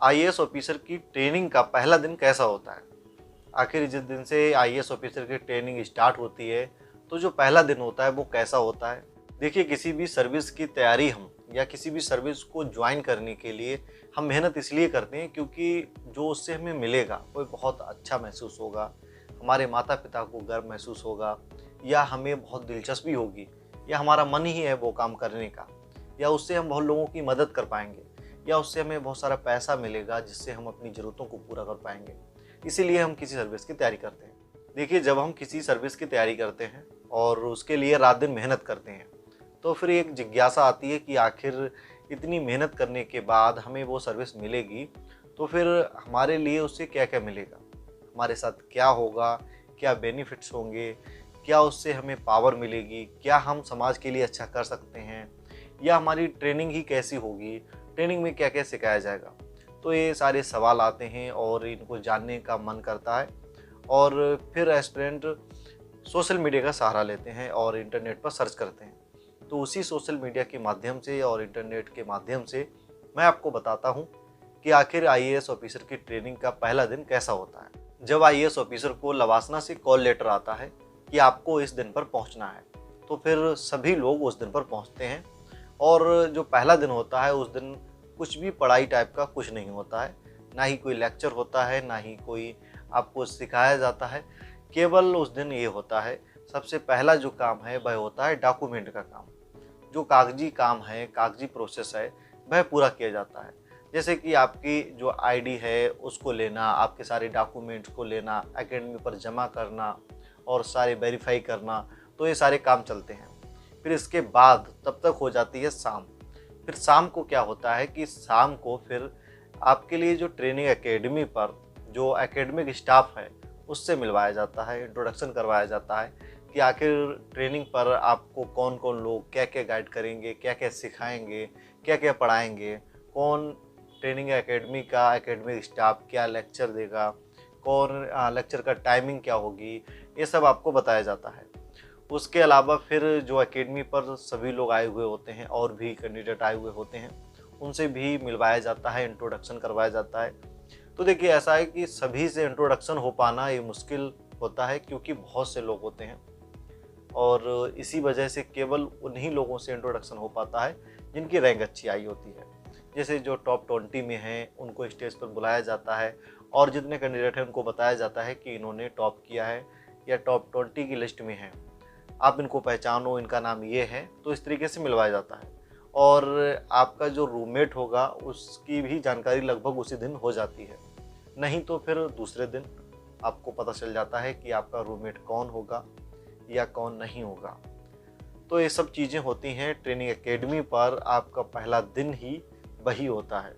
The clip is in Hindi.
आईएएस ऑफिसर की ट्रेनिंग का पहला दिन कैसा होता है। आखिर जिस दिन से आईएएस ऑफिसर की ट्रेनिंग स्टार्ट होती है तो जो पहला दिन होता है वो कैसा होता है। देखिए, किसी भी सर्विस की तैयारी हम या किसी भी सर्विस को ज्वाइन करने के लिए हम मेहनत इसलिए करते हैं क्योंकि जो उससे हमें मिलेगा वो बहुत अच्छा महसूस होगा, हमारे माता पिता को गर्व महसूस होगा, या हमें बहुत दिलचस्पी होगी, या हमारा मन ही है वो काम करने का, या उससे हम बहुत लोगों की मदद कर पाएंगे, या उससे हमें बहुत सारा पैसा मिलेगा जिससे हम अपनी ज़रूरतों को पूरा कर पाएंगे। इसीलिए हम किसी सर्विस की तैयारी करते हैं। देखिए, जब हम किसी सर्विस की तैयारी करते हैं और उसके लिए रात दिन मेहनत करते हैं तो फिर एक जिज्ञासा आती है कि आखिर इतनी मेहनत करने के बाद हमें वो सर्विस मिलेगी तो फिर हमारे लिए उससे क्या क्या मिलेगा, हमारे साथ क्या होगा, क्या बेनिफिट्स होंगे, क्या उससे हमें पावर मिलेगी, क्या हम समाज के लिए अच्छा कर सकते हैं, या हमारी ट्रेनिंग ही कैसी होगी, ट्रेनिंग में क्या क्या सिखाया जाएगा। तो ये सारे सवाल आते हैं और इनको जानने का मन करता है और फिर एस्पिरेंट सोशल मीडिया का सहारा लेते हैं और इंटरनेट पर सर्च करते हैं। तो उसी सोशल मीडिया के माध्यम से और इंटरनेट के माध्यम से मैं आपको बताता हूँ कि आखिर आईएएस ऑफिसर की ट्रेनिंग का पहला दिन कैसा होता है। जब आईएएस ऑफिसर को लवासना से कॉल लेटर आता है कि आपको इस दिन पर पहुँचना है तो फिर सभी लोग उस दिन पर पहुँचते हैं। और जो पहला दिन होता है उस दिन कुछ भी पढ़ाई टाइप का कुछ नहीं होता है, ना ही कोई लेक्चर होता है, ना ही कोई आपको सिखाया जाता है। केवल उस दिन ये होता है, सबसे पहला जो काम है वह होता है डॉक्यूमेंट का काम। जो कागजी काम है, कागजी प्रोसेस है, वह पूरा किया जाता है। जैसे कि आपकी जो आईडी है उसको लेना, आपके सारे डॉक्यूमेंट्स को लेना, एकेडमी पर जमा करना और सारे वेरीफाई करना, तो ये सारे काम चलते हैं। फिर इसके बाद तब तक हो जाती है शाम। फिर शाम को क्या होता है कि शाम को फिर आपके लिए जो ट्रेनिंग एकेडमी पर जो एकेडमिक स्टाफ है उससे मिलवाया जाता है, इंट्रोडक्शन करवाया जाता है कि आखिर ट्रेनिंग पर आपको कौन कौन लोग क्या क्या गाइड करेंगे, क्या क्या सिखाएंगे, क्या क्या पढ़ाएंगे, कौन ट्रेनिंग एकेडमी का एकेडमिक स्टाफ क्या लेक्चर देगा, कौन लेक्चर का टाइमिंग क्या होगी, ये सब आपको बताया जाता है। उसके अलावा फिर जो एकेडमी पर सभी लोग आए हुए होते हैं और भी कैंडिडेट आए हुए होते हैं उनसे भी मिलवाया जाता है, इंट्रोडक्शन करवाया जाता है। तो देखिए, ऐसा है कि सभी से इंट्रोडक्शन हो पाना ये मुश्किल होता है क्योंकि बहुत से लोग होते हैं और इसी वजह से केवल उन्हीं लोगों से इंट्रोडक्शन हो पाता है जिनकी रैंक अच्छी आई होती है। जैसे जो टॉप 20 में हैं उनको स्टेज पर बुलाया जाता है और जितने कैंडिडेट हैं उनको बताया जाता है कि इन्होंने टॉप किया है या टॉप 20 की लिस्ट में हैं, आप इनको पहचानो, इनका नाम ये है। तो इस तरीके से मिलवाया जाता है और आपका जो रूममेट होगा उसकी भी जानकारी लगभग उसी दिन हो जाती है, नहीं तो फिर दूसरे दिन आपको पता चल जाता है कि आपका रूममेट कौन होगा या कौन नहीं होगा। तो ये सब चीज़ें होती हैं ट्रेनिंग एकेडमी पर। आपका पहला दिन ही वही होता है।